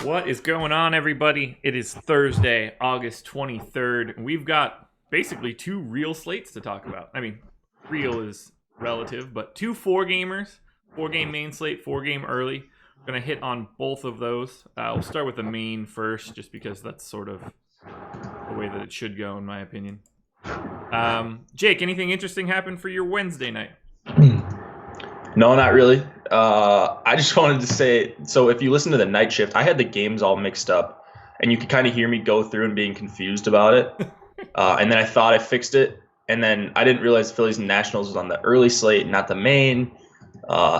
What is going on, everybody? It is Thursday, August 23rd, and we've got basically two real slates to talk about. I mean, real is relative, but two four-gamers, four-game main slate, four-game early. We're going to hit on both of those. We'll start with the main first, just because that's sort of the way that it should go, in my opinion. Jake, anything interesting happen for your Wednesday night? No, not really. I just wanted to say, so if you listen to the night shift, I had the games all mixed up, and you could kind of hear me go through and being confused about it. And then I thought I fixed it, and then I didn't realize the Phillies and Nationals was on the early slate, not the main.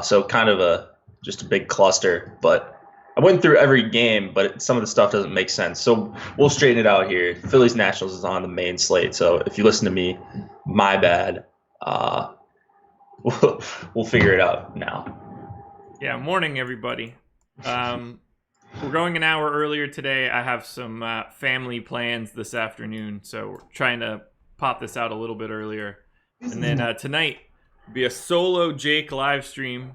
So kind of just a big cluster. But I went through every game, but some of the stuff doesn't make sense. So we'll straighten it out here. Phillies Nationals is on the main slate. So if you listen to me, my bad. We'll figure it out now. Yeah, morning, everybody. We're going an hour earlier today. I have some family plans this afternoon, so we're trying to pop this out a little bit earlier. And then tonight will be a solo Jake live stream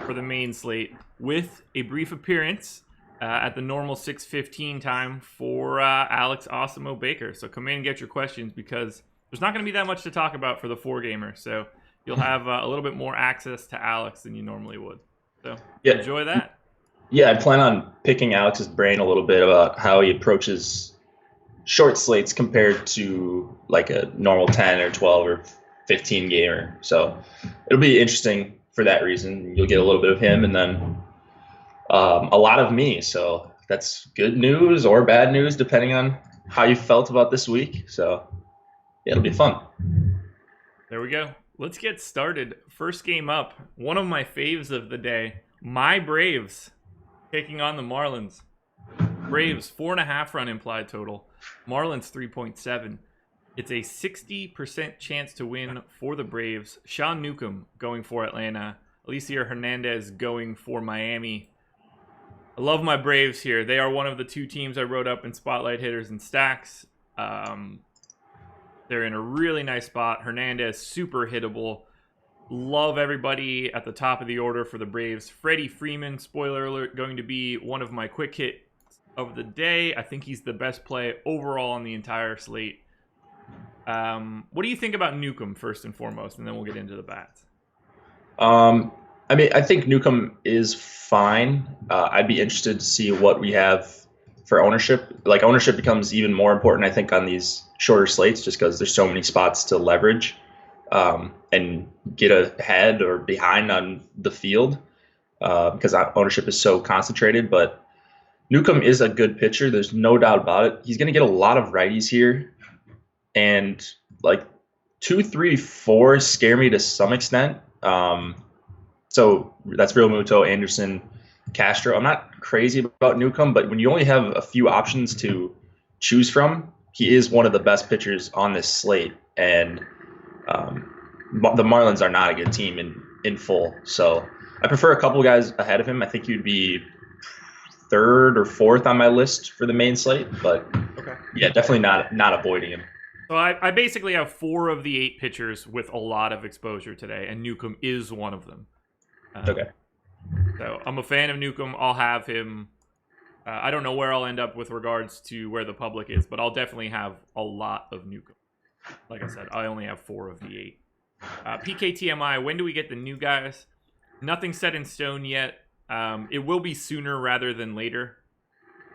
for the main slate with a brief appearance at the normal 6:15 time for Alex Osimo Baker. So come in and get your questions, because there's not going to be that much to talk about for the four-gamer. So you'll have a little bit more access to Alex than you normally would. So enjoy that. Yeah, I plan on picking Alex's brain a little bit about how he approaches short slates compared to like a normal 10 or 12 or 15 gamer. So it'll be interesting for that reason. You'll get a little bit of him and then a lot of me. So that's good news or bad news, depending on how you felt about this week. So yeah, it'll be fun. There we go. Let's get started. First game up, one of my faves of the day, my Braves taking on the Marlins. Braves, 4.5 run implied total. Marlins, 3.7. It's a 60% chance to win for the Braves. Sean Newcomb going for Atlanta. Alicia Hernandez going for Miami. I love my Braves here. They are one of the two teams I wrote up in Spotlight Hitters and Stacks. They're in a really nice spot. Hernandez, super hittable. Love everybody at the top of the order for the Braves. Freddie Freeman, spoiler alert, going to be one of my quick hits of the day. I think he's the best play overall on the entire slate. What do you think about Newcomb, first and foremost, and then we'll get into the bats? I think Newcomb is fine. I'd be interested to see what we have for ownership. Like, ownership becomes even more important, I think, on these shorter slates, just because there's so many spots to leverage and get ahead or behind on the field because ownership is so concentrated. But Newcomb is a good pitcher. There's no doubt about it. He's going to get a lot of righties here. And like 2, 3, 4 scare me to some extent. So that's Real Muto, Anderson, Castro. I'm not crazy about Newcomb, but when you only have a few options to choose from, he is one of the best pitchers on this slate. And the Marlins are not a good team in full. So I prefer a couple guys ahead of him. I think he'd be third or fourth on my list for the main slate. But yeah, definitely not avoiding him. So I basically have 4 of the 8 pitchers with a lot of exposure today, and Newcomb is one of them. Okay. So I'm a fan of Newcomb. I'll have him. I don't know where I'll end up with regards to where the public is, but I'll definitely have a lot of Newcomb. Like I said, I only have 4 of the 8. PKTMI, when do we get the new guys? Nothing set in stone yet. It will be sooner rather than later,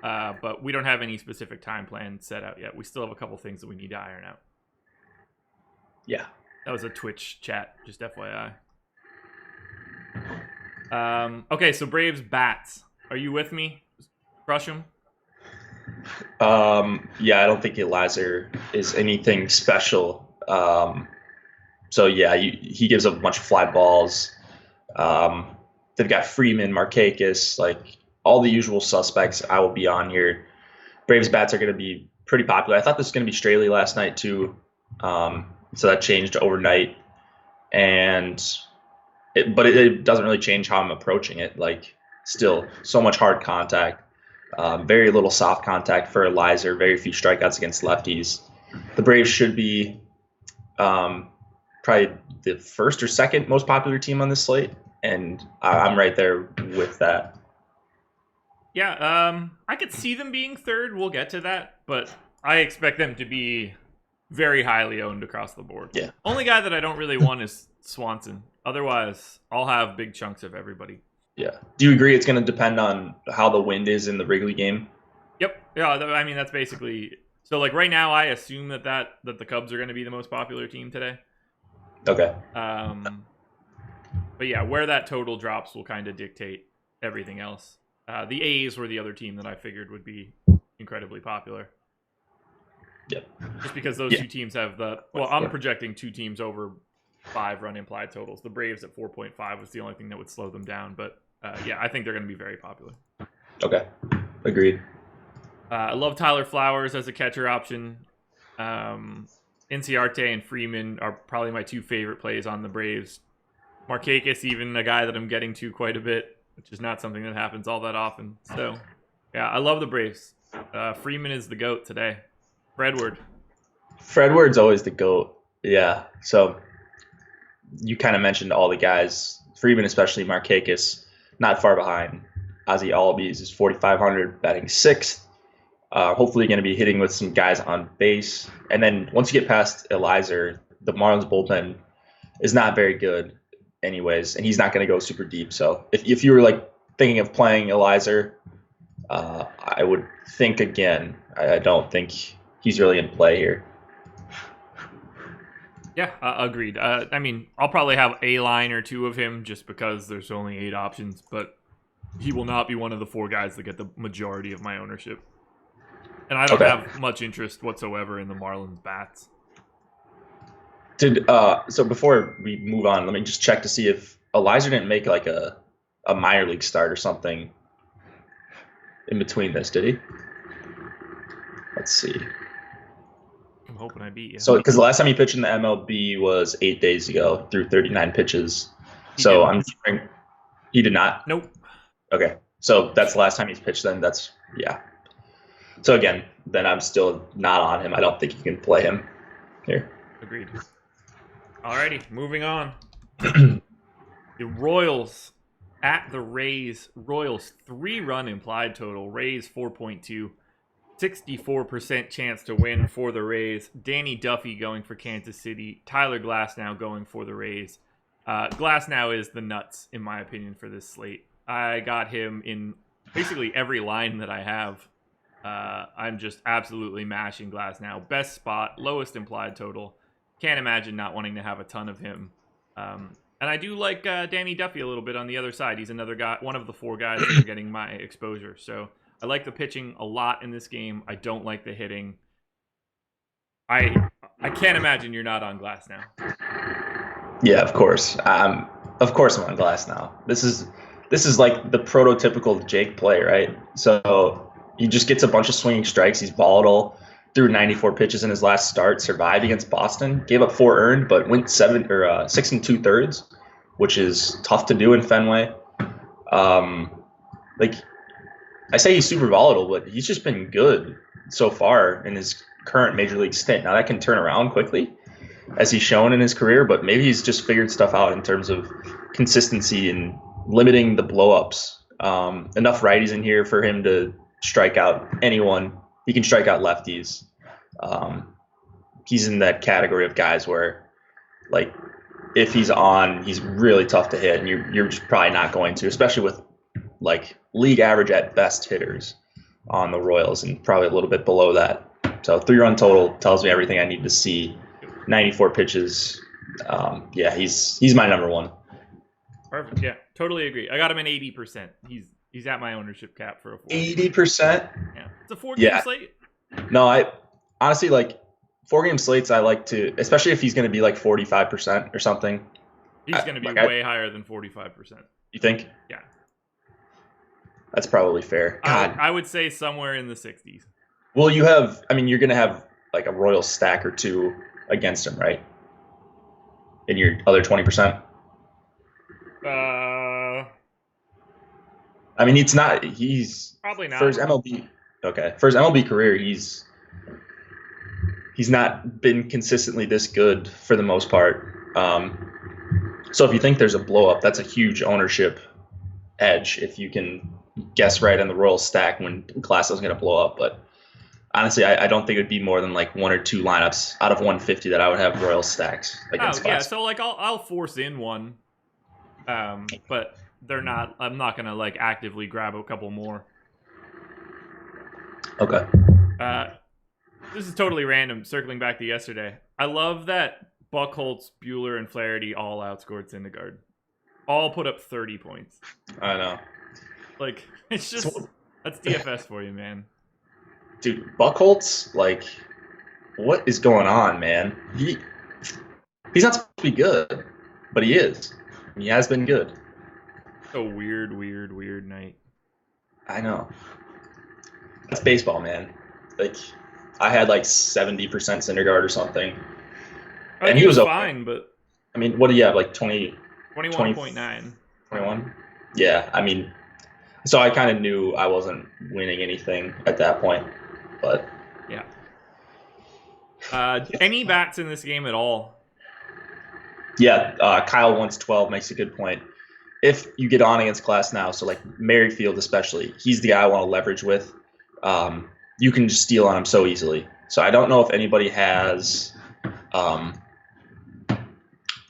but we don't have any specific time plan set out yet. We still have a couple things that we need to iron out. Yeah. That was a Twitch chat, just FYI. Okay, so Braves bats. Are you with me? Crush them? Yeah, I don't think Eliza is anything special. So yeah, he gives up a bunch of fly balls. They've got Freeman, Markakis, like all the usual suspects. I will be on here. Braves bats are going to be pretty popular. I thought this was going to be Straley last night too, so that changed overnight. But it doesn't really change how I'm approaching it. Like, still so much hard contact, very little soft contact for Eliza, very few strikeouts against lefties. The Braves should be probably the first or second most popular team on this slate, and I'm right there with that. Yeah, I could see them being third. We'll get to that, but I expect them to be very highly owned across the board. Yeah. Only guy that I don't really want is Swanson. Otherwise, I'll have big chunks of everybody. Yeah. Do you agree it's going to depend on how the wind is in the Wrigley game? Yep. Yeah, I mean that's basically so. Like right now, I assume that the Cubs are going to be the most popular team today. Okay. But yeah, where that total drops will kind of dictate everything else. The A's were the other team that I figured would be incredibly popular. Yep. Just because those two teams have I'm projecting two teams over 5 run implied totals. The Braves at 4.5 was the only thing that would slow them down. But yeah, I think they're going to be very popular. Okay. Agreed. I love Tyler Flowers as a catcher option. Inciarte and Freeman are probably my 2 favorite plays on the Braves. Markakis, even a guy that I'm getting to quite a bit, which is not something that happens all that often. So, yeah, I love the Braves. Freeman is the GOAT today. Fredward's always the GOAT. Yeah. So you kind of mentioned all the guys. Freeman, especially Markakis, not far behind. Ozzie Albies is 4,500, batting 6th. Hopefully going to be hitting with some guys on base. And then once you get past Elizer, the Marlins bullpen is not very good anyways, and he's not going to go super deep. So if you were like thinking of playing Elizer, I would think again. I don't think he's really in play here. Yeah, agreed. I mean, I'll probably have a line or 2 of him just because there's only 8 options, but he will not be one of the 4 guys that get the majority of my ownership. And I don't have much interest whatsoever in the Marlins bats. So before we move on, let me just check to see if Elizer didn't make like a minor league start or something in between this, did he? Let's see. I'm hoping I beat you. So, because the last time he pitched in the MLB was 8 days ago, through 39 pitches. I'm thinking he did not. Nope. Okay, so that's the last time he's pitched. Then yeah. So again, then I'm still not on him. I don't think you can play him here. Agreed. Alrighty, moving on. The Royals at the Rays. Royals 3-run implied total. Rays 4.2. 64% chance to win for the Rays. Danny Duffy going for Kansas City. Tyler Glasnow going for the Rays. Glasnow is the nuts, in my opinion, for this slate. I got him in basically every line that I have. I'm just absolutely mashing Glasnow. Best spot, lowest implied total. Can't imagine not wanting to have a ton of him. And I do like Danny Duffy a little bit on the other side. He's another guy, one of the 4 guys that are getting my exposure. So I like the pitching a lot in this game. I don't like the hitting. I can't imagine you're not on Glasnow. Yeah, of course. Of course I'm on Glasnow. This is like the prototypical Jake play, right? So he just gets a bunch of swinging strikes. He's volatile. Threw 94 pitches in his last start. Survived against Boston. Gave up 4 earned, but went 6 2/3, which is tough to do in Fenway. Like I say, he's super volatile, but he's just been good so far in his current major league stint. Now that can turn around quickly, as he's shown in his career, but maybe he's just figured stuff out in terms of consistency and limiting the blowups. Enough righties in here for him to strike out anyone. He can strike out lefties. He's in that category of guys where, like, if he's on, he's really tough to hit, and you're just probably not going to, especially with like league average at best hitters on the Royals, and probably a little bit below that. So 3-run total tells me everything I need to see. 94 pitches. Yeah, he's my number 1. Perfect. Yeah, totally agree. I got him in 80%. He's at my ownership cap for a 80%. Yeah, it's a 4-game slate. No, I honestly like 4-game slates. I like to, especially if he's going to be like 45% or something. He's going to be way higher than 45%. You think? Yeah. That's probably fair. God. I would say somewhere in the 60s. Well, you're going to have like a Royal stack or 2 against him, right? In your other 20%? I mean, he's probably not. For his MLB, for his MLB career, he's not been consistently this good for the most part. So if you think there's a blow up, that's a huge ownership edge if you can guess right on the Royals stack when Glass was going to blow up. But honestly, I don't think it would be more than like 1 or 2 lineups out of 150 that I would have Royals stacks against Oh yeah, Glass. so like I'll force in one, but they're not. I'm not gonna like actively grab a couple more. Okay. This is totally random. Circling back to yesterday, I love that Buckholz, Bueller, and Flaherty all outscored Syndergaard. All put up 30 points. I know. Like it's just that's DFS for you, man. Dude, Buckholz, like, what is going on, man? He's not supposed to be good, but he is. He has been good. A weird night. I know. That's baseball, man. Like, I had like 70% Syndergaard or something. And he was fine, but I mean, what do you have? Like 21.9. 21? Yeah, I mean, so I kind of knew I wasn't winning anything at that point, but yeah. Any bats in this game at all? Yeah, Kyle 112 makes a good point. If you get on against Glass now, so like Merrifield especially, he's the guy I want to leverage with. You can just steal on him so easily. So I don't know if anybody has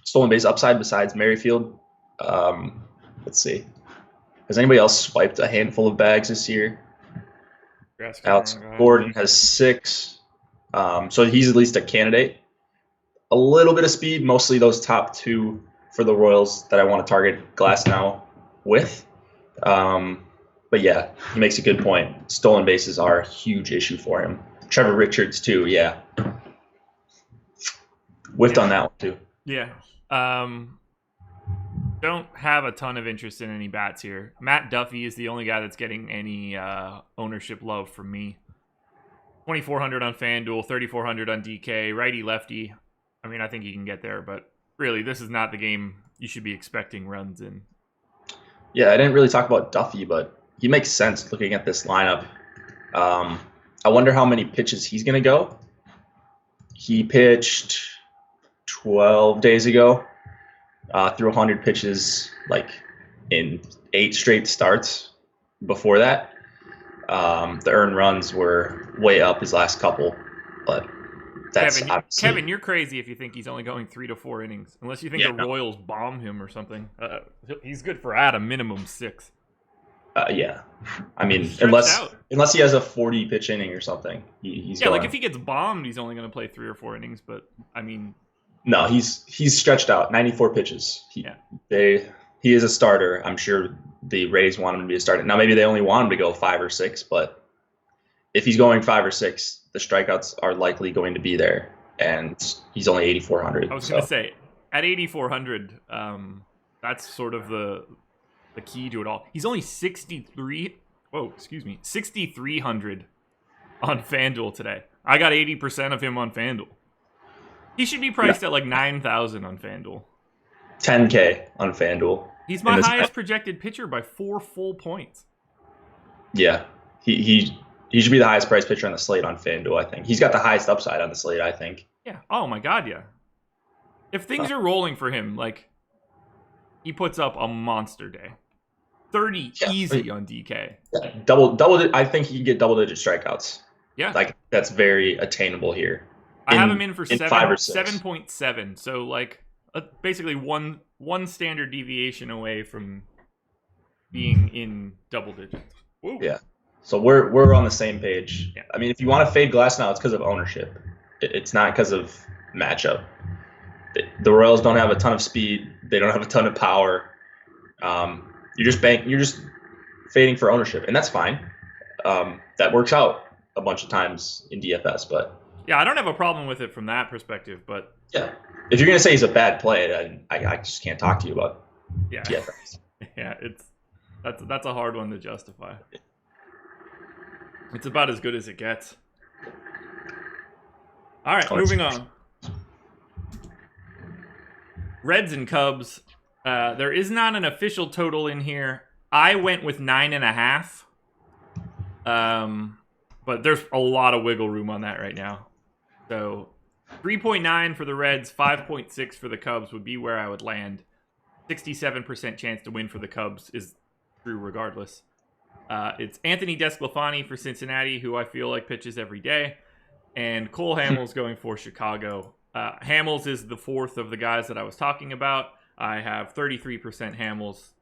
stolen base upside besides Merrifield. Let's see. Has anybody else swiped a handful of bags this year? Alex Gordon has 6. So he's at least a candidate. A little bit of speed, mostly those top 2 for the Royals that I want to target Glass now with. But yeah, he makes a good point. Stolen bases are a huge issue for him. Trevor Richards too, yeah. Whiffed on that one too. Yeah. Don't have a ton of interest in any bats here. Matt Duffy is the only guy that's getting any ownership love from me. 2,400 on FanDuel, 3,400 on DK, righty lefty. I mean, I think he can get there, but really, this is not the game you should be expecting runs in. Yeah, I didn't really talk about Duffy, but he makes sense looking at this lineup. I wonder how many pitches he's going to go. He pitched 12 days ago, threw 100 pitches like in 8 straight starts before that. The earned runs were way up his last couple, but that's Kevin, you're crazy if you think he's only going 3 to 4 innings, unless you think the Royals bomb him or something. He's good for at a minimum 6. Yeah, I mean, unless he has a 40 pitch inning or something, he's going. Like if he gets bombed, he's only going to play 3 or 4 innings. But I mean, no, he's stretched out 94 pitches. He is a starter. I'm sure the Rays want him to be a starter. Now maybe they only want him to go 5 or 6, but if he's going 5 or 6, the strikeouts are likely going to be there, and he's only 8,400. I was going to say at 8,400, that's sort of the key to it all. He's only 6,300 on FanDuel today. I got 80% of him on FanDuel. He should be priced at like 9,000 on FanDuel. 10K on FanDuel. He's my highest projected pitcher by 4 full points. Yeah, he should be the highest priced pitcher on the slate on FanDuel, I think. He's got the highest upside on the slate, I think. Yeah. Oh my God, yeah. If things are rolling for him, like he puts up a monster day. 30 easy on DK. Yeah, double. I think he can get double-digit strikeouts. Yeah, like that's very attainable here. I have him in for 5 or 6. 7.7. So like basically one standard deviation away from being in double digits. Woo. Yeah. So we're on the same page. Yeah. I mean, if you want to fade Glass now, it's because of ownership. It's not because of matchup. The Royals don't have a ton of speed. They don't have a ton of power. You're just fading for ownership, and that's fine. That works out a bunch of times in DFS, but yeah, I don't have a problem with it from that perspective. But yeah, if you're gonna say he's a bad play, I just can't talk to you about DFS. Yeah, that's a hard one to justify. It's about as good as it gets. All right, moving on. Reds and Cubs. There is not an official total in here. I went with 9.5. But there's a lot of wiggle room on that right now. So 3.9 for the Reds, 5.6 for the Cubs would be where I would land. 67% chance to win for the Cubs is true regardless. It's Anthony Desclafani for Cincinnati, who I feel like pitches every day, and Cole Hamels going for Chicago. Hamels is the fourth of the guys that I was talking about. I have 33% Hamels.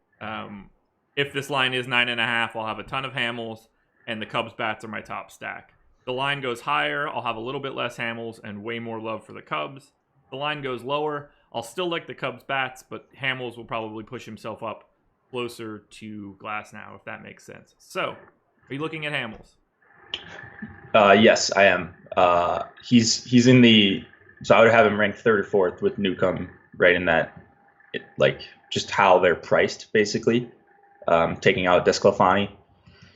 If this line is 9.5, I'll have a ton of Hamels, and the Cubs bats are my top stack. The line goes higher, I'll have a little bit less Hamels and way more love for the Cubs. The line goes lower, I'll still like the Cubs bats, but Hamels will probably push himself up closer to Glasnow, if that makes sense. So, are you looking at Hamels? Yes, I am. He's in the, so I would have him ranked third or fourth with Newcomb right in that, like just how they're priced basically, taking out Desclafani.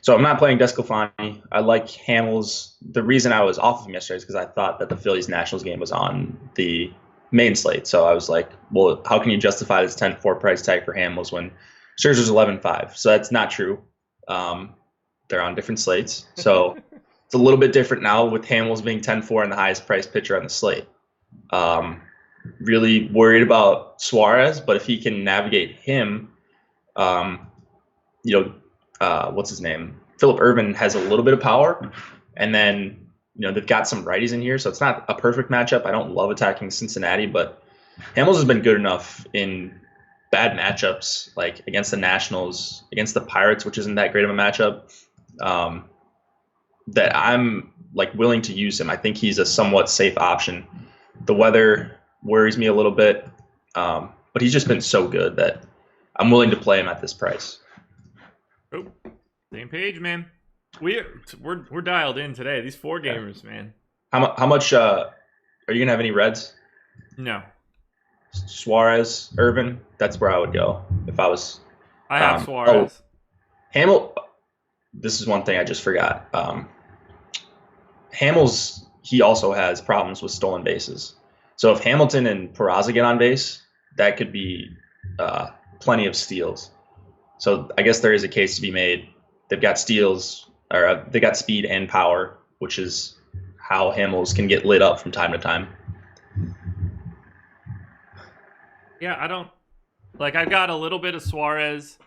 So I'm not playing Desclafani. I like Hamels. The reason I was off of him yesterday is because I thought that the Phillies Nationals game was on the main slate. So I was like, well, how can you justify this 10-4 price tag for Hamels when Scherzer's 11-5? So that's not true. They're on different slates. So it's a little bit different now with Hamels being 10-4 and the highest priced pitcher on the slate. Really worried about Suarez, but if he can navigate him, what's his name? Phillip Ervin has a little bit of power, and then they've got some righties in here, so it's not a perfect matchup. I don't love attacking Cincinnati, but Hamels has been good enough in bad matchups, like against the Nationals, against the Pirates, which isn't that great of a matchup, that I'm like willing to use him. I think he's a somewhat safe option. The weather worries me a little bit, but he's just been so good that I'm willing to play him at this price. Oh, same page, man. We're dialed in today. These four gamers, man. How much are you gonna have any Reds? No. Suarez, Irvin. That's where I would go if I was. I have Suarez. Hamels. This is one thing I just forgot. Hamels. He also has problems with stolen bases. So if Hamilton and Peraza get on base, that could be plenty of steals. So I guess there is a case to be made. They've got steals, or they got speed and power, which is how Hamels can get lit up from time to time. Yeah, I don't like. I've got a little bit of Suarez.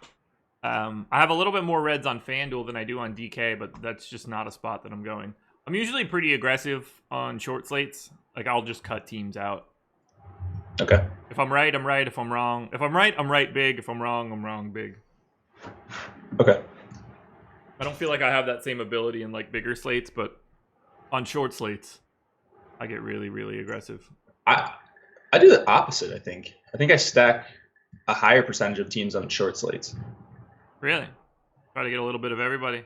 I have a little bit more Reds on FanDuel than I do on DK, but that's just not a spot that I'm going. I'm usually pretty aggressive on short slates. Like I'll just cut teams out. Okay. If I'm right, I'm right. If I'm wrong, I'm right big. If I'm wrong big. Okay. I don't feel like I have that same ability in like bigger slates, but on short slates, I get really, really aggressive. I do the opposite, I think. I think I stack a higher percentage of teams on short slates. Really? Try to get a little bit of everybody?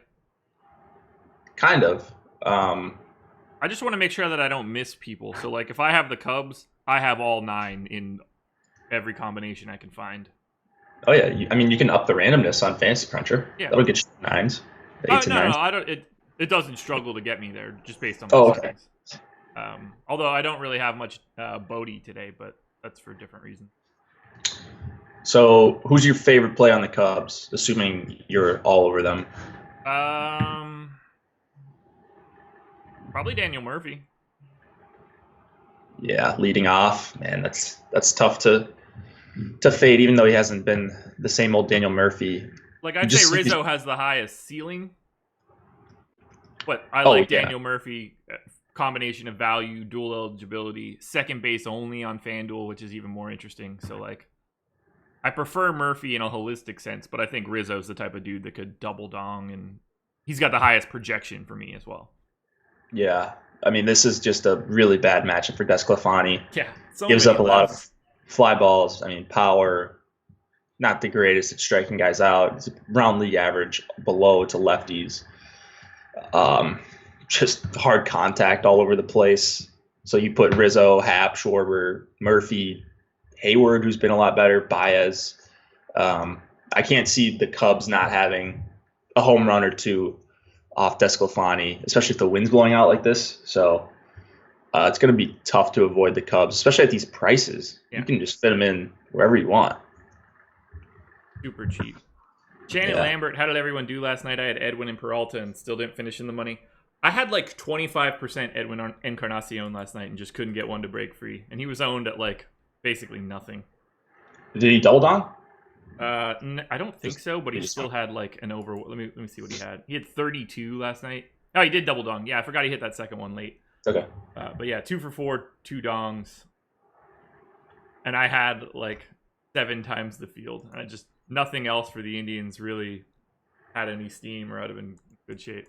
Kind of. I just want to make sure that I don't miss people. So, like, if I have the Cubs, I have all 9 in every combination I can find. Oh, yeah. You can up the randomness on Fantasy Cruncher. Yeah. That'll get you 9s. 8s and 9s. No, I don't. It doesn't struggle to get me there just based on my settings. Although I don't really have much Bodie today, but that's for a different reason. So, who's your favorite play on the Cubs, assuming you're all over them? Probably Daniel Murphy. Yeah, leading off, man, that's tough to fade, even though he hasn't been the same old Daniel Murphy. Like I'd say Rizzo has the highest ceiling, but I like Daniel Murphy. Combination of value, dual eligibility, second base only on FanDuel, which is even more interesting. So, like, I prefer Murphy in a holistic sense, but I think Rizzo's the type of dude that could double dong, and he's got the highest projection for me as well. Yeah. I mean, this is just a really bad matchup for Desclafani. Yeah. Gives up a lot of fly balls. I mean, power, not the greatest at striking guys out. It's around league average, below to lefties. Just hard contact all over the place. So you put Rizzo, Happ, Schwarber, Murphy, Hayward, who's been a lot better, Baez. I can't see the Cubs not having a home run or two off Desclafani, especially if the wind's blowing out like this. So it's going to be tough to avoid the Cubs, especially at these prices. Yeah. You can just fit them in wherever you want. Super cheap. Shannon Lambert, how did everyone do last night? I had Edwin and Peralta and still didn't finish in the money. I had like 25% Edwin Encarnacion last night and just couldn't get one to break free. And he was owned at like basically nothing. Did he double down? I don't think Just- so, but he just- still had like an over. Let me see what he had. He had 32 last night. Oh, he did double dong. Yeah, I forgot he hit that second one late. Okay. But yeah, 2 for 4, 2 dongs, and I had like 7 times the field. I just nothing else for the Indians really had any steam, or I'd have been in good shape.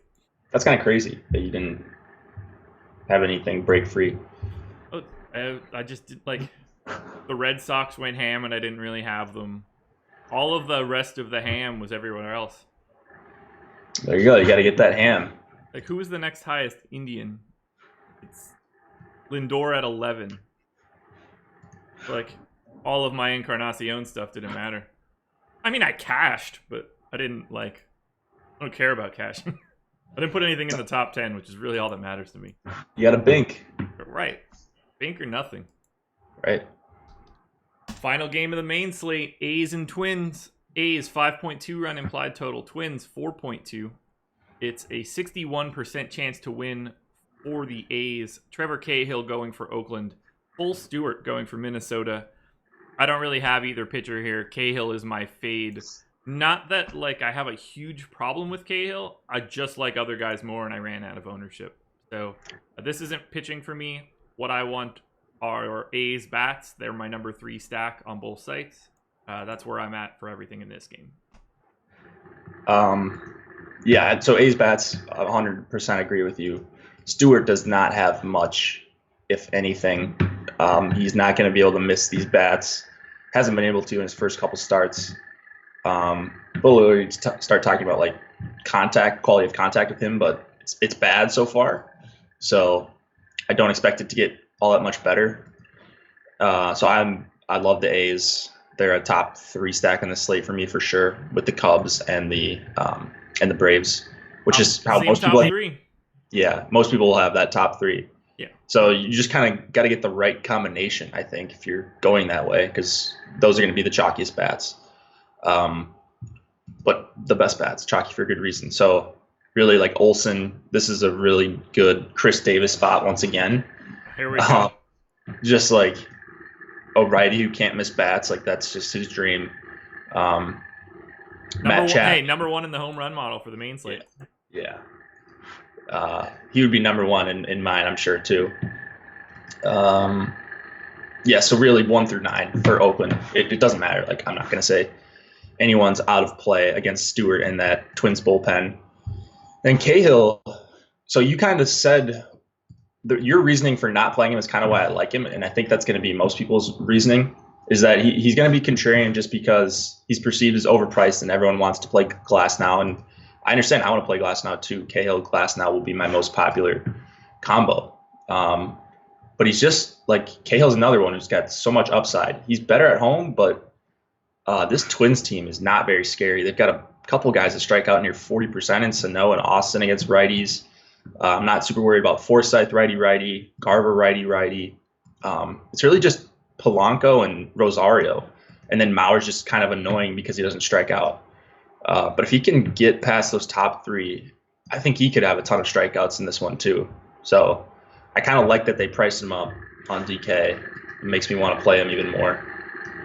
That's kind of crazy that you didn't have anything break free. Oh, I just did like the Red Sox went ham, and I didn't really have them. All of the rest of the ham was everywhere else. There you go. You got to get that ham. Like, who was the next highest Indian? It's Lindor at 11. Like, all of my Encarnacion stuff didn't matter. I mean, I cashed, but I didn't, like, I don't care about cashing. I didn't put anything in the top 10, which is really all that matters to me. You got to bink. Right. Bink or nothing. Right. Final game of the main slate, A's and Twins. A's 5.2 run implied total. Twins 4.2. It's a 61% chance to win for the A's. Trevor Cahill going for Oakland. Bull Stewart going for Minnesota. I don't really have either pitcher here. Cahill is my fade. Not that like I have a huge problem with Cahill. I just like other guys more, and I ran out of ownership. So this isn't pitching for me. What I want are A's bats. They're my number 3 stack on both sites. That's where I'm at for everything in this game. Yeah, so A's bats, 100% agree with you. Stewart does not have much, if anything. He's not going to be able to miss these bats. Hasn't been able to in his first couple starts. We'll start talking about like quality of contact with him, but it's bad so far. So I don't expect it to get all that much better. So I love the A's. They're a top 3 stack on the slate for me for sure, with the Cubs and the Braves, which is how most people. Yeah, most people will have that top 3. Yeah. So you just kind of got to get the right combination, I think, if you're going that way, because those are going to be the chalkiest bats. But the best bats, chalky for good reason. So really, like Olsen, this is a really good Chris Davis spot once again. Here we go. Just like a righty who can't miss bats, like that's just his dream. Matt Chap. Hey, number 1 in the home run model for the main slate. Yeah. He would be number 1 in mine, I'm sure, too. Yeah, so really 1 through 9 for Oakland. It doesn't matter. Like, I'm not going to say anyone's out of play against Stewart in that Twins bullpen. And Cahill, so you kind of said your reasoning for not playing him is kind of why I like him, and I think that's going to be most people's reasoning, is that he's going to be contrarian just because he's perceived as overpriced and everyone wants to play Glasnow. And I understand I want to play Glasnow too. Cahill Glasnow will be my most popular combo. But he's just like Cahill's another one who's got so much upside. He's better at home, but this Twins team is not very scary. They've got a couple guys that strike out near 40% in Sano and Austin against righties. I'm not super worried about Forsythe righty, Garver righty. It's really just Polanco and Rosario. And then Maurer's just kind of annoying because he doesn't strike out. But if he can get past those top 3, I think he could have a ton of strikeouts in this one too. So I kind of like that they priced him up on DK. It makes me want to play him even more.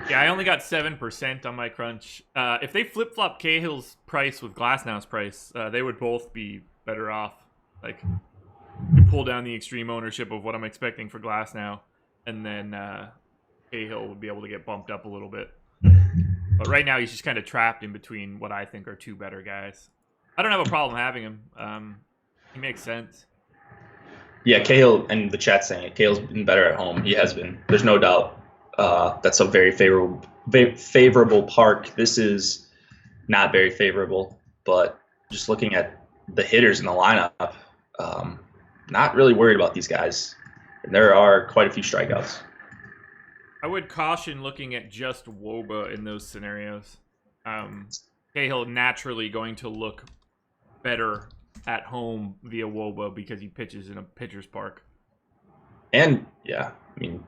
Yeah, I only got 7% on my crunch. If they flip-flop Cahill's price with Glasnow's price, they would both be better off. Like, you pull down the extreme ownership of what I'm expecting for Glasnow, and then Cahill would be able to get bumped up a little bit. But right now, he's just kind of trapped in between what I think are 2 better guys. I don't have a problem having him. He makes sense. Yeah, Cahill, and the chat's saying it, Cahill's been better at home. He has been. There's no doubt. That's a very favorable park. This is not very favorable, but just looking at the hitters in the lineup, not really worried about these guys. And there are quite a few strikeouts. I would caution looking at just WOBA in those scenarios. Cahill naturally going to look better at home via WOBA because he pitches in a pitcher's park. And, yeah, I mean,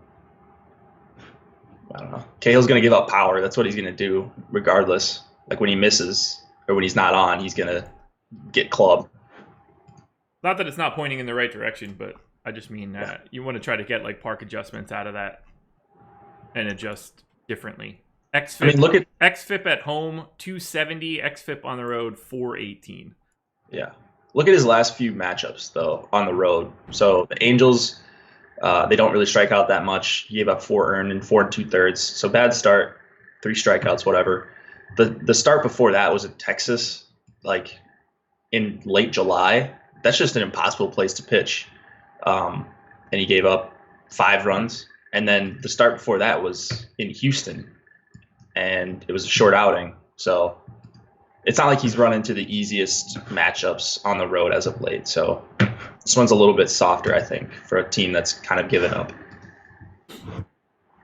I don't know. Cahill's going to give up power. That's what he's going to do regardless. Like when he misses or when he's not on, he's going to get clubbed. Not that it's not pointing in the right direction, but I just mean you want to try to get like park adjustments out of that and adjust differently. XFIP, I mean, look at XFIP at home 270, XFIP on the road 418. yeah, look at his last few matchups though on the road. So the Angels, they don't really strike out that much. He gave up 4 earned and 4 2/3. So bad start, 3 strikeouts, whatever. The start before that was in Texas, like in late July. That's just an impossible place to pitch. And he gave up 5 runs. And then the start before that was in Houston, and it was a short outing. So it's not like he's run into the easiest matchups on the road as of late. So this one's a little bit softer, I think, for a team that's kind of given up.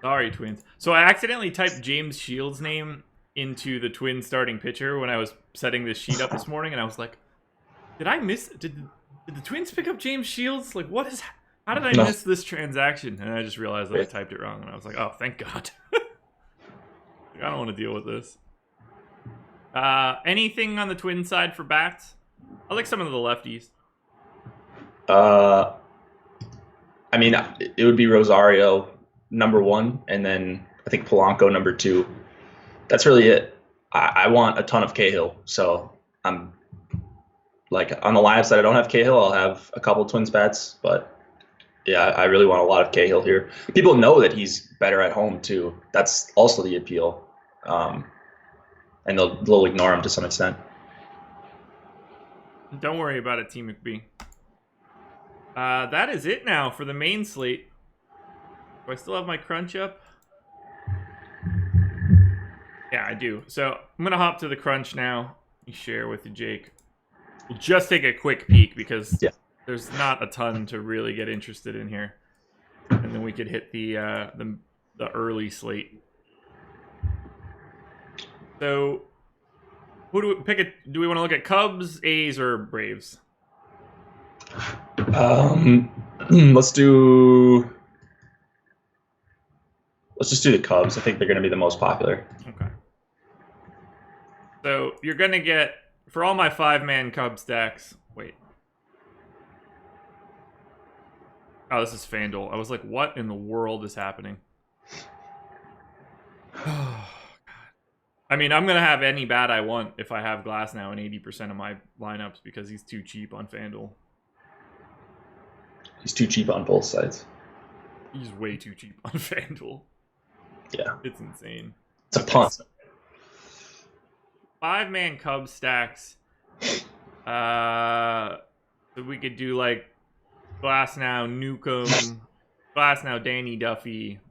Sorry, Twins. So I accidentally typed James Shields' name into the Twins starting pitcher when I was setting this sheet up this morning, and I was like, did the Twins pick up James Shields? Like, how did I miss this transaction? And I just realized that I typed it wrong, and I was like, oh, thank God. I don't want to deal with this. Anything on the Twins side for bats? I like some of the lefties. I mean, it would be Rosario number 1, and then I think Polanco number 2. That's really it. I want a ton of Cahill, so I'm like on the lineups that I don't have Cahill, I'll have a couple Twins bats, but yeah, I really want a lot of Cahill here. People know that he's better at home too. That's also the appeal, and they'll ignore him to some extent. Don't worry about it, Team McBee. That is it now for the main slate. Do I still have my crunch up? Yeah, I do. So I'm going to hop to the crunch now. Let me share with you, Jake. We'll just take a quick peek because there's not a ton to really get interested in here. And then we could hit the early slate. So who do we pick? Do we want to look at Cubs, A's, or Braves? Let's just do the Cubs. I think they're going to be the most popular. Okay. So you're going to get, for all my 5-man Cub stacks, wait. Oh, this is FanDuel. I was like, what in the world is happening? Oh, God. I mean, I'm going to have any bat I want if I have Glass now in 80% of my lineups because he's too cheap on FanDuel. He's too cheap on both sides. He's way too cheap on FanDuel. Yeah. It's insane. It's a punt. 5-man Cub stacks. So we could do like Glass now, Newcomb, Glass now, Danny Duffy.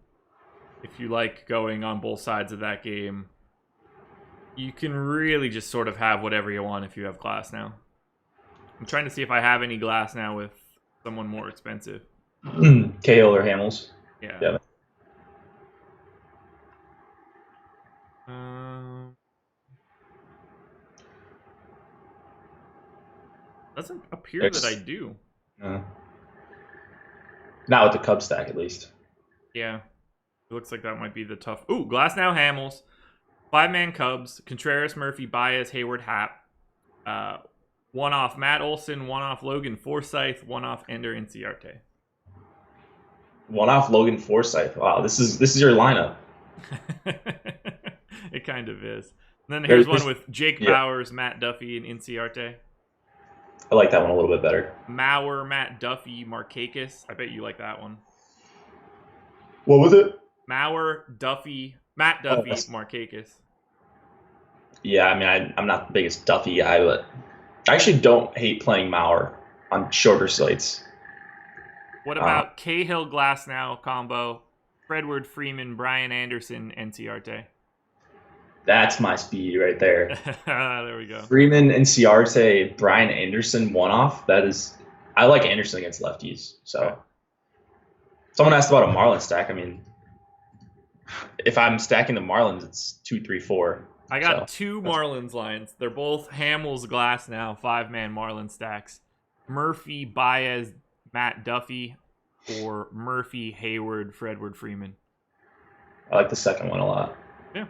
If you like going on both sides of that game, you can really just sort of have whatever you want if you have Glass now. I'm trying to see if I have any Glass now with someone more expensive. Cahill or Hamels. Yeah. Doesn't appear that I do. Not with the Cub stack, at least. Yeah. It looks like that might be the tough. Ooh, Glass now, Hamels. 5-man Cubs. Contreras, Murphy, Baez, Hayward, Happ. 1 off Matt Olson, 1 off Logan Forsythe, 1 off Ender Inciarte. 1 off Logan Forsythe. Wow, this is your lineup. It kind of is. And then here's one with Jake Bauers, Matt Duffy, and Inciarte. I like that one a little bit better. Mauer, Matt Duffy, Markakis. I bet you like that one. What was it? Mauer, Duffy, Matt Duffy, Markakis. Yeah, I mean, I'm not the biggest Duffy guy, but I actually don't hate playing Mauer on shorter slates. What about Cahill Glasnow combo? Fredward Freeman, Brian Anderson, Inciarte. That's my speed right there. There we go. Freeman, Inciarte, Brian Anderson, 1 off. I like Anderson against lefties. So someone asked about a Marlins stack. I mean, if I'm stacking the Marlins, it's 2, 3, 4. I got 2 Marlins lines. They're both Hamels Glasnow 5-man Marlins stacks. Murphy, Baez, Matt Duffy, or Murphy, Hayward, Fredward Freeman. I like the second one a lot. Yeah.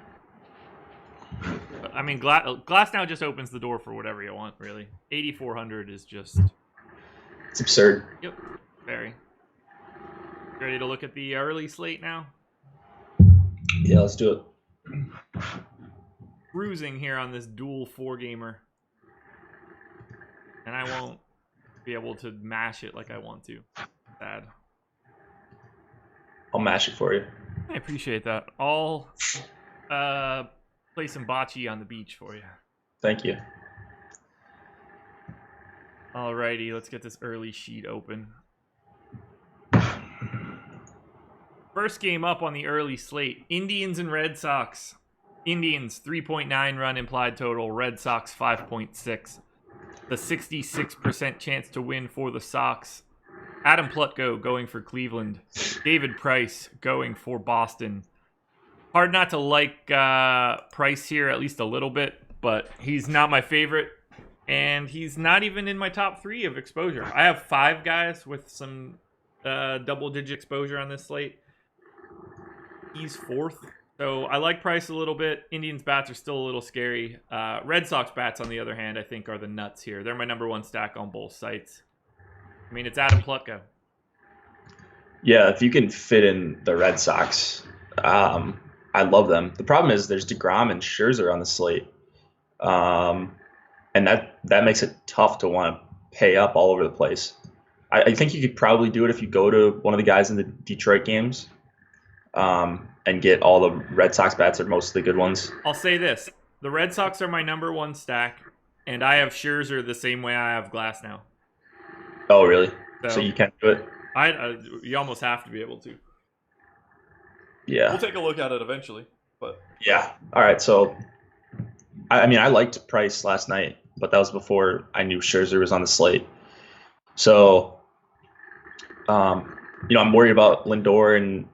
I mean, Glasnow just opens the door for whatever you want, really. 8,400 is just... It's absurd. Yep, very. Ready to look at the early slate now? Yeah, let's do it. cruising here on this dual 4-gamer. And I won't be able to mash it like I want to. Sad. I'll mash it for you. I appreciate that. I'll play some bocce on the beach for you. Thank you. Alrighty, let's get this early sheet open. First game up on the early slate, Indians and Red Sox. Indians, 3.9 run implied total. Red Sox, 5.6. The 66% chance to win for the Sox. Adam Plutko going for Cleveland. David Price going for Boston. Hard not to like Price here, at least a little bit, but he's not my favorite, and he's not even in my top 3 of exposure. I have 5 guys with some double-digit exposure on this slate. He's 4th. So I like Price a little bit. Indians bats are still a little scary. Red Sox bats, on the other hand, I think are the nuts here. They're my number 1 stack on both sites. I mean, it's Adam Plutko. Yeah, if you can fit in the Red Sox, I love them. The problem is there's DeGrom and Scherzer on the slate. And that makes it tough to want to pay up all over the place. I think you could probably do it if you go to one of the guys in the Detroit games. And get all the Red Sox bats are most of the good ones. I'll say this. The Red Sox are my number 1 stack, and I have Scherzer the same way I have Glass now. Oh, really? So you can't do it? You almost have to be able to. Yeah. We'll take a look at it eventually. But yeah. All right, so, I mean, I liked Price last night, but that was before I knew Scherzer was on the slate. So, I'm worried about Lindor and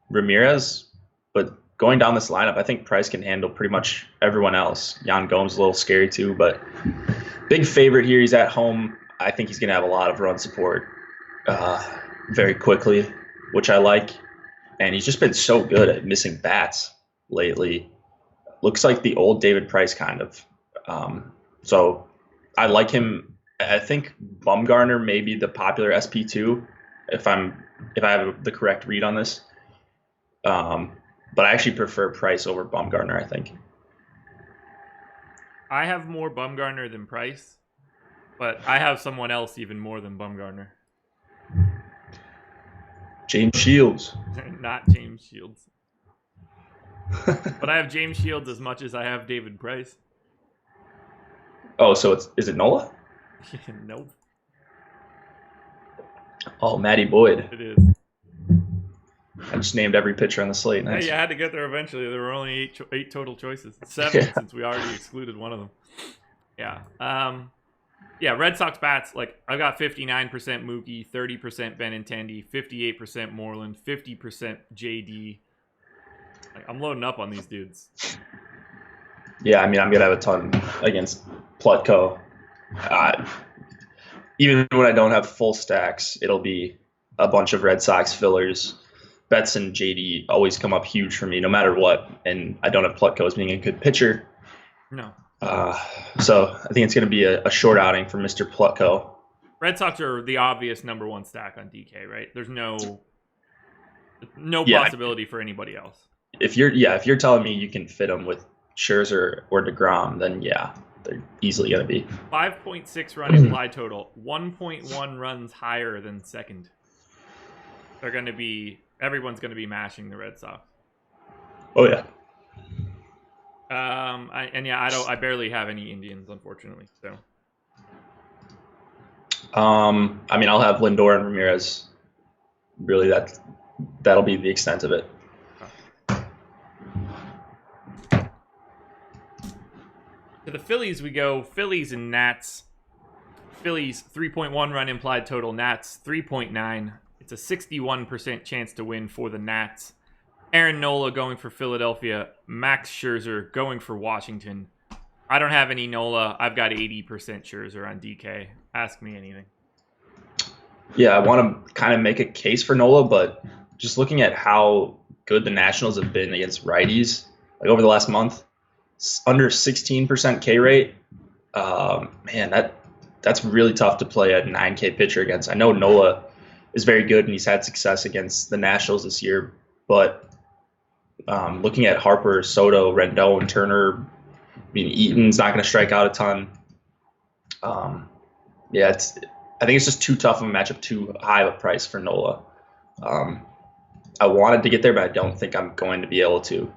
Ramirez, but going down this lineup, I think Price can handle pretty much everyone else. Yan Gomes is a little scary too, but big favorite here. He's at home. I think he's going to have a lot of run support very quickly, which I like. And he's just been so good at missing bats lately. Looks like the old David Price kind of. So I like him. I think Bumgarner may be the popular SP2 if I have the correct read on this. But I actually prefer Price over Bumgarner, I think. I have more Bumgarner than Price, but I have someone else even more than Bumgarner. James Shields. Not James Shields. But I have James Shields as much as I have David Price. Oh, so is it Nola? Nope. Oh, Matty Boyd. It is. I just named every pitcher on the slate. Nice. Hey, you had to get there eventually. There were only eight total choices. 7 since we already excluded one of them. Yeah. Red Sox bats, like, I got 59% Mookie, 30% Benintendi, 58% Moreland, 50% JD. Like, I'm loading up on these dudes. Yeah, I mean, I'm going to have a ton against Plutko. Even when I don't have full stacks, it'll be a bunch of Red Sox fillers. Betts and JD always come up huge for me no matter what, and I don't have Plutko as being a good pitcher. No. So I think it's going to be a short outing for Mr. Plutko. Red Sox are the obvious number 1 stack on DK, right? There's no possibility for anybody else. If you're telling me you can fit them with Scherzer or DeGrom, then yeah, they're easily going to be. 5.6 run implied total, 1.1 runs higher than second. Everyone's going to be mashing the Red Sox. Oh yeah. I barely have any Indians, unfortunately. So. I mean, I'll have Lindor and Ramirez. Really, that'll be the extent of it. To the Phillies we go. Phillies and Nats. Phillies 3.1 run implied total. Nats 3.9. It's a 61% chance to win for the Nats. Aaron Nola going for Philadelphia. Max Scherzer going for Washington. I don't have any Nola. I've got 80% Scherzer on DK. Ask me anything. Yeah, I want to kind of make a case for Nola, but just looking at how good the Nationals have been against righties, like over the last month, under 16% K rate. Man, that's really tough to play a 9K pitcher against. I know Nola is very good and he's had success against the Nationals this year, but Looking at Harper, Soto, Rendon, Turner, I mean, Eaton's not going to strike out a ton. Um, yeah, I think it's just too tough of a matchup, too high of a price for Nola. Um, I wanted to get there, but I don't think I'm going to be able to.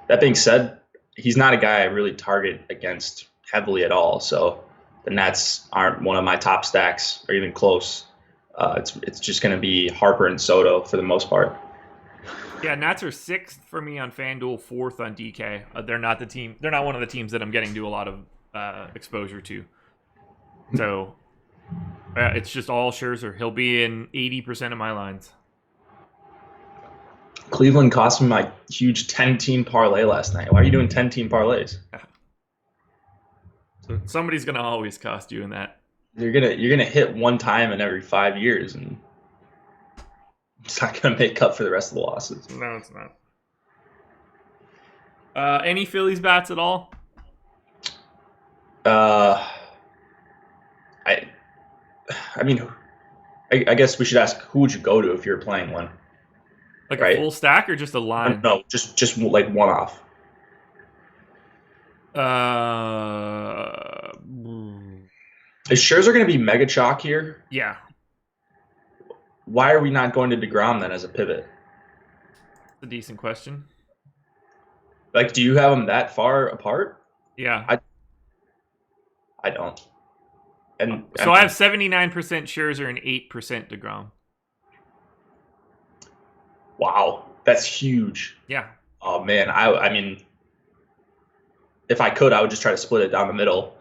That being said, he's not a guy I really target against heavily at all. So the Nats aren't one of my top stacks or even close. It's just going to be Harper and Soto for the most part. Yeah, Nats are 6th for me on FanDuel, 4th on DK. They're not the team. They're not one of the teams that I'm getting to a lot of exposure to. So it's just all Scherzer. He'll be in 80% of my lines. Cleveland cost me my huge 10-team parlay last night. Why are you doing 10-team parlays? So somebody's gonna always cost you in that. You're gonna hit one time in every 5 years, and it's not gonna make up for the rest of the losses. No, it's not. Any Phillies bats at all? I mean, I guess we should ask, who would you go to if you're playing one? Like right? A full stack or just a line? No, just like one off. Is Scherzer going to be mega chalk here? Yeah. Why are we not going to DeGrom then as a pivot? That's a decent question. Like, do you have them that far apart? Yeah. I don't. And so I have 79% Scherzer and 8% DeGrom. Wow, that's huge. Yeah. Oh man, I mean, if I could, I would just try to split it down the middle.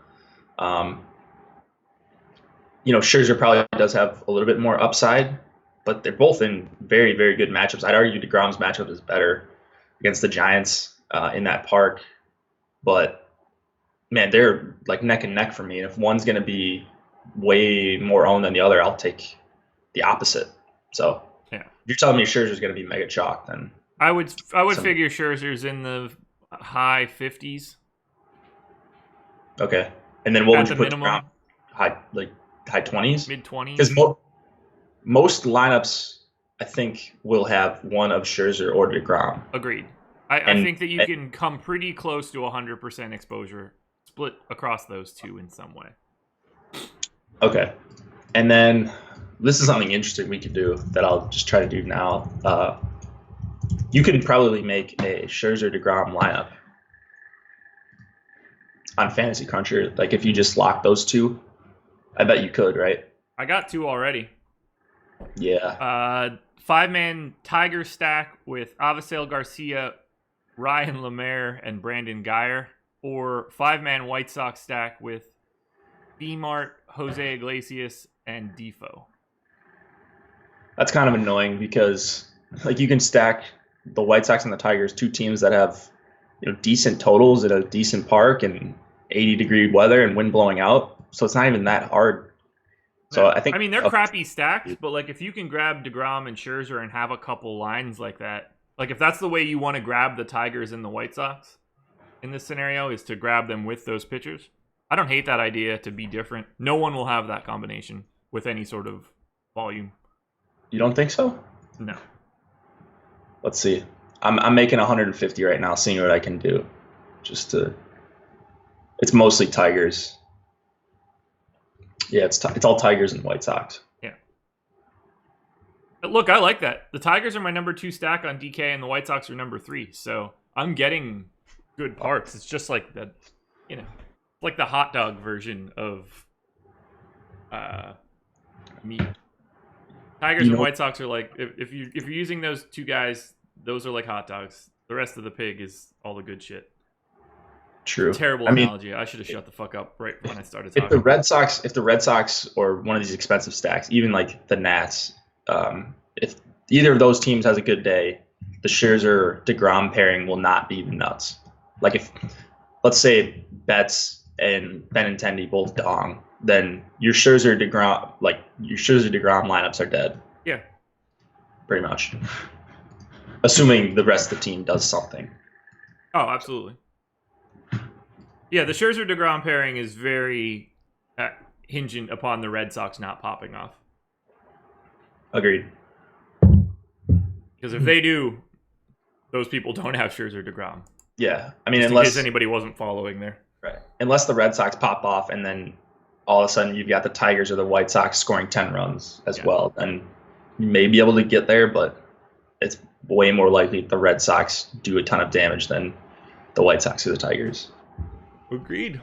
Scherzer probably does have a little bit more upside, but they're both in very, very good matchups. I'd argue DeGrom's matchup is better against the Giants in that park, but man, they're like neck and neck for me. And if one's going to be way more owned than the other, I'll take the opposite. So yeah, if you're telling me Scherzer's going to be mega chalk, then I would figure Scherzer's in the high 50s. Okay, and then what would you put minimum? High 20s, mid 20s? Because most lineups, I think, will have one of Scherzer or DeGrom. Agreed. I think that you can come pretty close to 100% exposure split across those two in some way. Okay. And then this is something interesting we could do that I'll just try to do now. You could probably make a Scherzer DeGrom lineup on Fantasy Cruncher. Like if you just lock those two, I bet you could, right? I got 2 already. Yeah. 5-man Tiger stack with Avisail Garcia, Ryan LeMaire, and Brandon Guyer, or 5-man White Sox stack with B-Mart, Jose Iglesias, and Defoe. That's kind of annoying because like you can stack the White Sox and the Tigers, 2 teams that have decent totals at a decent park and 80-degree weather and wind blowing out. So it's not even that hard. So I think they're crappy stacks, but like if you can grab DeGrom and Scherzer and have a couple lines like that, like if that's the way you want to grab the Tigers and the White Sox in this scenario, is to grab them with those pitchers, I don't hate that idea to be different. No one will have that combination with any sort of volume. You don't think so? No. Let's see. I'm making 150 right now, seeing what I can do. It's mostly Tigers. Yeah, it's all Tigers and White Sox. Yeah. Look, I like that. The Tigers are my number 2 stack on DK, and the White Sox are number 3. So I'm getting good parts. It's just like that, like the hot dog version of meat. Tigers and White Sox are like if you're using those 2 guys, those are like hot dogs. The rest of the pig is all the good shit. True. Terrible analogy. I should have shut the fuck up right when I started talking. If the Red Sox or one of these expensive stacks, even like the Nats, if either of those teams has a good day, the Scherzer DeGrom pairing will not be nuts. Like if, let's say, Betts and Benintendi both dong, then your Scherzer DeGrom lineups are dead. Yeah. Pretty much. Assuming the rest of the team does something. Oh, absolutely. Yeah, the Scherzer DeGrom pairing is very hinging upon the Red Sox not popping off. Agreed. Because if they do, those people don't have Scherzer, DeGrom. Yeah, I mean, Just in unless case anybody wasn't following there. right, unless the Red Sox pop off and then all of a sudden you've got the Tigers or the White Sox scoring 10 runs as well, and you may be able to get there, but it's way more likely the Red Sox do a ton of damage than the White Sox or the Tigers. Agreed.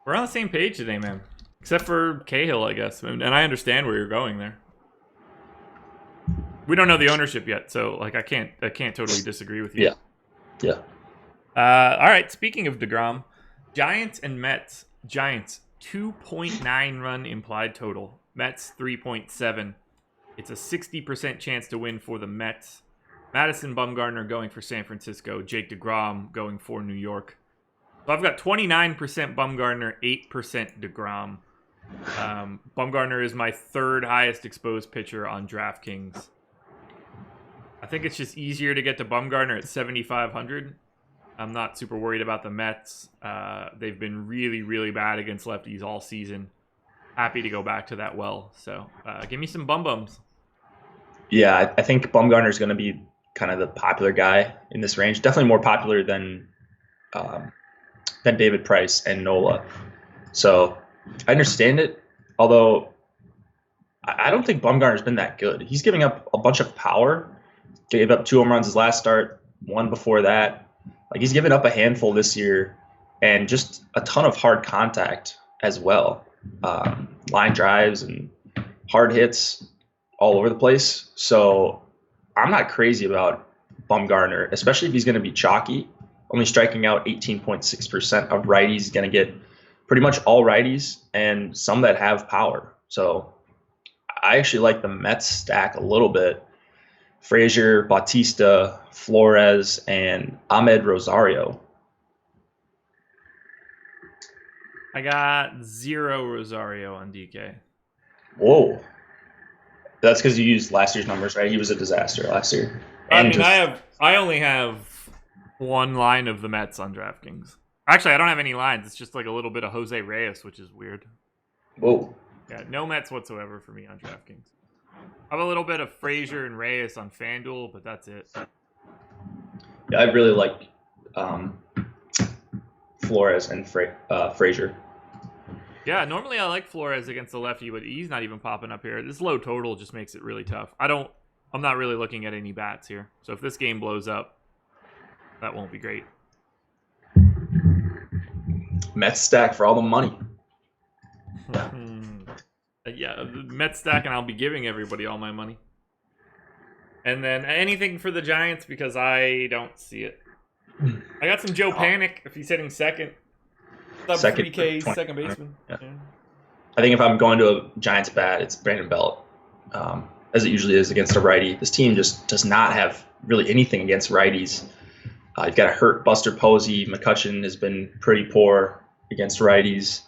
We're on the same page today, man. Except for Cahill, I guess. And I understand where you're going there. We don't know the ownership yet, so like I can't totally disagree with you. Yeah. All right. Speaking of DeGrom, Giants and Mets. Giants 2.9 run implied total. Mets 3.7. It's a 60% chance to win for the Mets. Madison Bumgarner going for San Francisco. Jake DeGrom going for New York. So I've got 29% Bumgarner, 8% DeGrom. Bumgarner is my third highest exposed pitcher on DraftKings. I think it's just easier to get to Bumgarner at 7,500. I'm not super worried about the Mets. They've been really, really bad against lefties all season. Happy to go back to that well. So give me some bums. Yeah, I think Bumgarner is going to be kind of the popular guy in this range. Definitely more popular than David Price and Nola. So I understand it, although I don't think Bumgarner's been that good. He's giving up a bunch of power. Gave up 2 home runs his last start, one before that. Like he's given up a handful this year, and just a ton of hard contact as well. Line drives and hard hits all over the place. So I'm not crazy about Bumgarner, especially if he's going to be chalky. Only striking out 18.6% of righties. He's going to get pretty much all righties and some that have power. So I actually like the Mets stack a little bit. Frazier, Bautista, Flores, and Ahmed Rosario. I got 0 Rosario on DK. Whoa. That's because you used last year's numbers, right? He was a disaster last year. And I only have one line of the Mets on DraftKings. Actually, I don't have any lines. It's just like a little bit of Jose Reyes, which is weird. Whoa. Yeah, no Mets whatsoever for me on DraftKings. I have a little bit of Frazier and Reyes on FanDuel, but that's it. Yeah, I really like Flores and Frazier. Yeah, normally I like Flores against the lefty, but he's not even popping up here. This low total just makes it really tough. I'm not really looking at any bats here. So if this game blows up, that won't be great. Mets stack for all the money. Yeah, the Mets stack, and I'll be giving everybody all my money. And then anything for the Giants because I don't see it. I got some Joe Panic if he's hitting second. Sub 3K, second baseman. Yeah. I think if I'm going to a Giants bat, it's Brandon Belt, as it usually is against a righty. This team just does not have really anything against righties. You've got a hurt Buster Posey. McCutchen has been pretty poor against righties.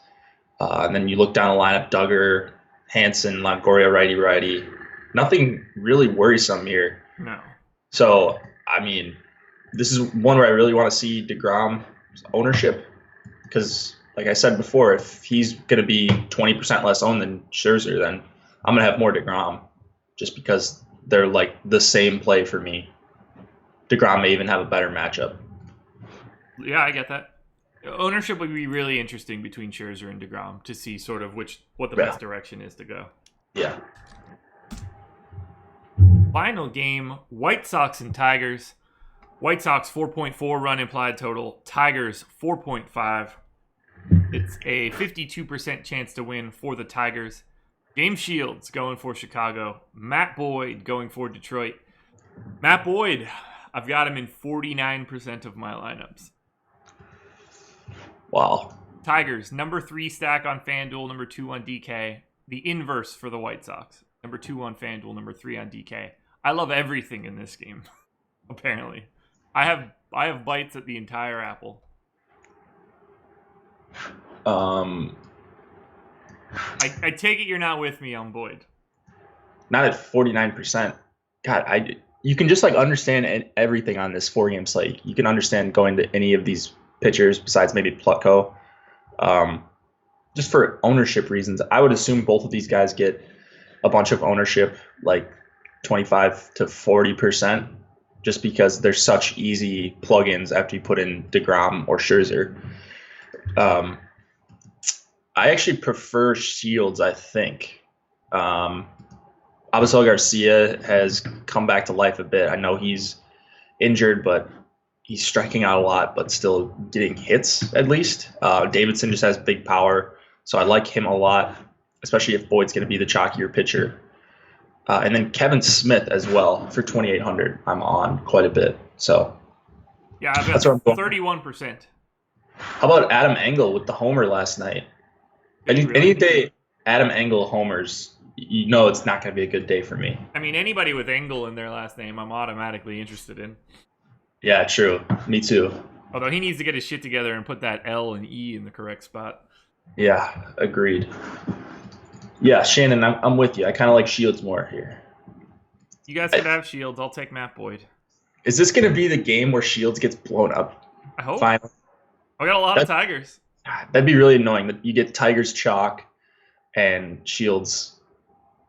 And then you look down the lineup, Duggar, Hanson, Longoria, righty. Nothing really worrisome here. No. So, I mean, this is one where I really want to see DeGrom's ownership because, like I said before, if he's going to be 20% less owned than Scherzer, then I'm going to have more DeGrom just because they're like the same play for me. DeGrom may even have a better matchup. Yeah, I get that. Ownership would be really interesting between Scherzer and DeGrom to see sort of what the best direction is to go. Yeah. Final game, White Sox and Tigers. White Sox 4.4 run implied total. Tigers 4.5. It's a 52% chance to win for the Tigers. James Shields going for Chicago. Matt Boyd going for Detroit. Matt Boyd, I've got him in 49% of my lineups. Wow. Tigers, number 3 stack on FanDuel, number 2 on DK. The inverse for the White Sox. Number 2 on FanDuel, number 3 on DK. I love everything in this game, apparently. I have bites at the entire apple. I take it you're not with me on Boyd. Not at 49%. God, you can just like understand everything on this 4-game slate. You can understand going to any of these pitchers besides maybe Plutko. Just for ownership reasons, I would assume both of these guys get a bunch of ownership, like 25 to 40%, just because there's such easy plugins after you put in DeGrom or Scherzer. I actually prefer Shields, I think. Avisel Garcia has come back to life a bit. I know he's injured, but he's striking out a lot, but still getting hits at least. Davidson just has big power, so I like him a lot, especially if Boyd's going to be the chalkier pitcher. And then Kevin Smith as well for 2,800. I'm on quite a bit. So yeah, I've got 31%. How about Adam Engel with the homer last night? Any day Adam Engel homers, you know it's not going to be a good day for me. I mean, anybody with Engel in their last name, I'm automatically interested in. Yeah, true. Me too. Although he needs to get his shit together and put that L and E in the correct spot. Yeah, agreed. Yeah, Shannon, I'm with you. I kind of like Shields more here. You guys could have Shields. I'll take Matt Boyd. Is this going to be the game where Shields gets blown up? I hope. Finally? I got a lot of Tigers. That'd be really annoying that you get Tigers chalk and Shields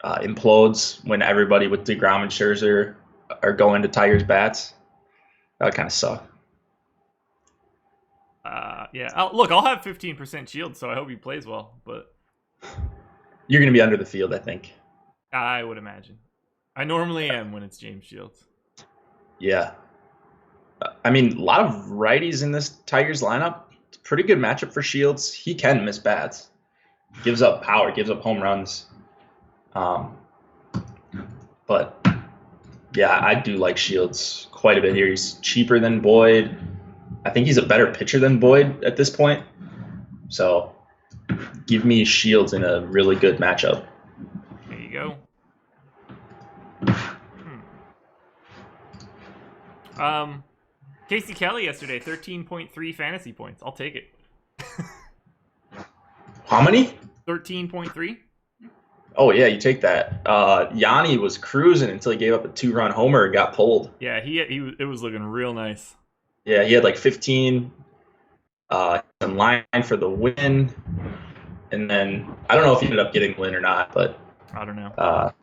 implodes when everybody with DeGrom and Scherzer are going to Tigers bats. That would kind of suck. Yeah. I'll have 15% Shields, so I hope he plays well. But you're going to be under the field, I think. I would imagine. I normally am when it's James Shields. Yeah. I mean, a lot of righties in this Tigers lineup. It's a pretty good matchup for Shields. He can miss bats. Gives up power, gives up home runs. But, yeah, I do like Shields quite a bit here. He's cheaper than Boyd. I think he's a better pitcher than Boyd at this point. So, give me Shields in a really good matchup. There you go. Casey Kelly yesterday, 13.3 fantasy points. I'll take it. How many? 13.3. Oh, yeah, you take that. Yanni was cruising until he gave up a 2-run homer and got pulled. Yeah, it was looking real nice. Yeah, he had like 15 in line for the win. And then I don't know if he ended up getting the win or not, but I don't know.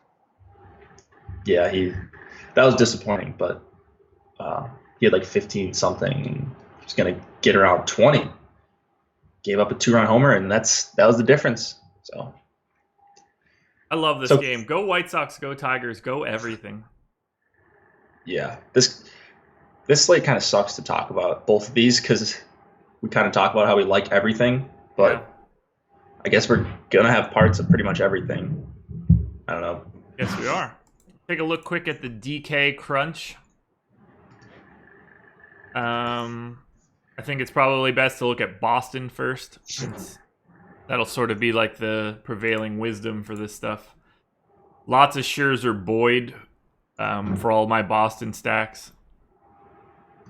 Yeah, that was disappointing, but he had like 15 something. He was gonna get around 20. Gave up a 2-run homer, and that was the difference. So I love this game. Go White Sox, go Tigers, go everything. Yeah, this slate kind of sucks to talk about both of these because we kind of talk about how we like everything, but yeah. I guess we're gonna have parts of pretty much everything. I don't know. Yes, we are. Take a look quick at the DK crunch. I think it's probably best to look at Boston first, since that'll sort of be like the prevailing wisdom for this stuff. Lots of Scherzer Boyd for all my Boston stacks,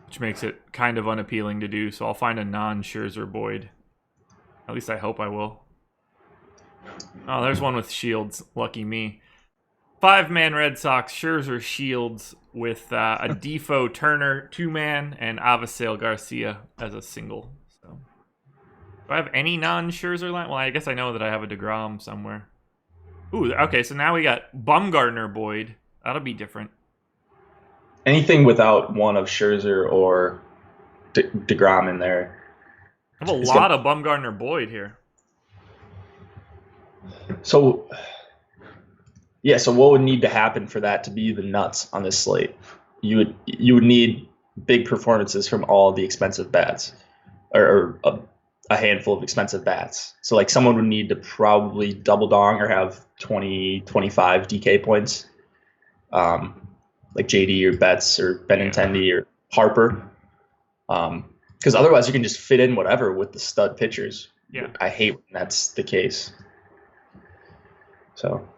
which makes it kind of unappealing to do, so I'll find a non-Scherzer Boyd. At least I hope I will. Oh, there's one with Shields. Lucky me. 5-man Red Sox, Scherzer Shields with a Defoe Turner 2-man and Avisel Garcia as a single. So, do I have any non-Scherzer line? Well, I guess I know that I have a DeGrom somewhere. Ooh, okay, so now we got Bumgarner Boyd. That'll be different. Anything without one of Scherzer or DeGrom in there. I have a lot of Bumgarner Boyd here. So, yeah, so what would need to happen for that to be the nuts on this slate? You would need big performances from all the expensive bats, or a handful of expensive bats. So like someone would need to probably double dong or have 20, 25 DK points, like JD or Betts or Benintendi or Harper, because otherwise you can just fit in whatever with the stud pitchers. Yeah, I hate when that's the case. So.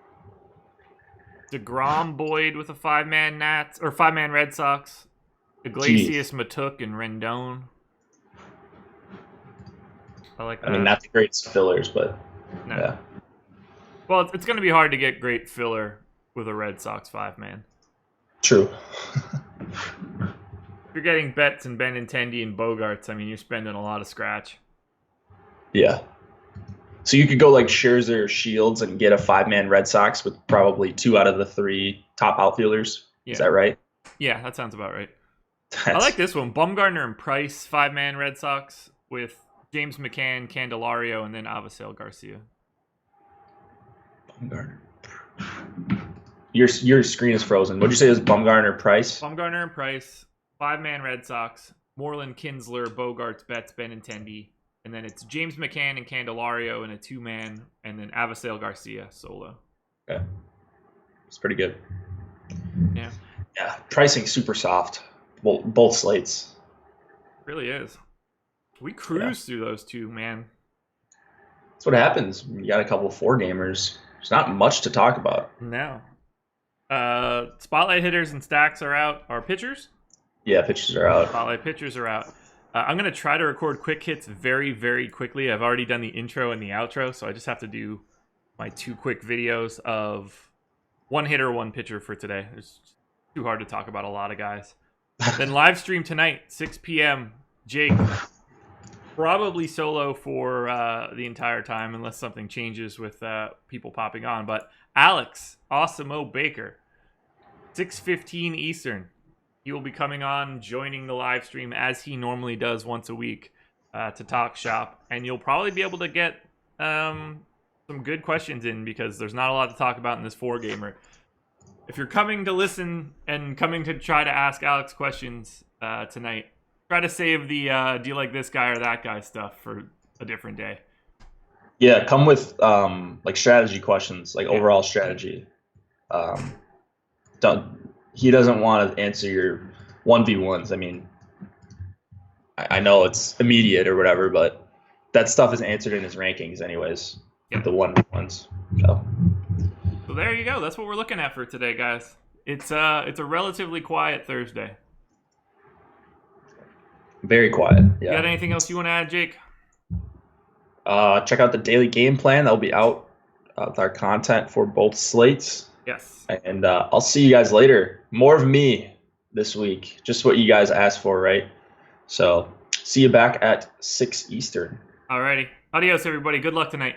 DeGrom Boyd with a 5-man Nats or 5-man Red Sox. Iglesias, Matuk, and Rendon. I like that. I mean, not the greatest fillers, but no. Yeah. Well, it's going to be hard to get great filler with a Red Sox 5-man. True. If you're getting Betts and Benintendi and Bogarts, I mean, you're spending a lot of scratch. Yeah. So you could go like Scherzer or Shields and get a 5-man Red Sox with probably 2 out of the 3 top outfielders. Yeah. Is that right? Yeah, that sounds about right. I like this one. Bumgarner and Price, 5-man Red Sox with James McCann, Candelario, and then Avisail Garcia. Bumgarner. Your screen is frozen. What'd you say it was Bumgarner Price? Bumgarner and Price, 5-man Red Sox, Moreland, Kinsler, Bogarts, Betts, Benintendi, and then it's James McCann and Candelario in a 2-man, and then Avisail Garcia solo. Okay. It's pretty good. Yeah. Yeah. Pricing super soft. Both slates. It really is. We cruise through those two, man. That's what happens when you got a couple of 4-gamers. There's not much to talk about. No. Spotlight hitters and stacks are out. Our pitchers? Yeah, pitchers are out. Spotlight pitchers are out. I'm going to try to record quick hits very, very quickly. I've already done the intro and the outro, so I just have to do my 2 quick videos of 1 hitter, 1 pitcher for today. It's too hard to talk about a lot of guys. Then live stream tonight, 6 p.m. Jake, probably solo for the entire time unless something changes with people popping on. But Alex Awesome Baker, 6:15 Eastern. He will be coming on, joining the live stream as he normally does once a week to talk shop. And you'll probably be able to get some good questions in because there's not a lot to talk about in this 4-gamer. If you're coming to listen and coming to try to ask Alex questions tonight, try to save the do you like this guy or that guy stuff for a different day. Yeah, come with like strategy questions, like overall strategy. He doesn't want to answer your 1v1s. I mean, I know it's immediate or whatever, but that stuff is answered in his rankings anyways. Yep. The 1v1s. So there you go. That's what we're looking at for today, guys. It's a relatively quiet Thursday. Very quiet. Yeah. You got anything else you want to add, Jake? Check out the daily game plan. That'll be out with our content for both slates. Yes. And I'll see you guys later. More of me this week. Just what you guys asked for, right? So see you back at 6 Eastern. Alrighty. Adios, everybody. Good luck tonight.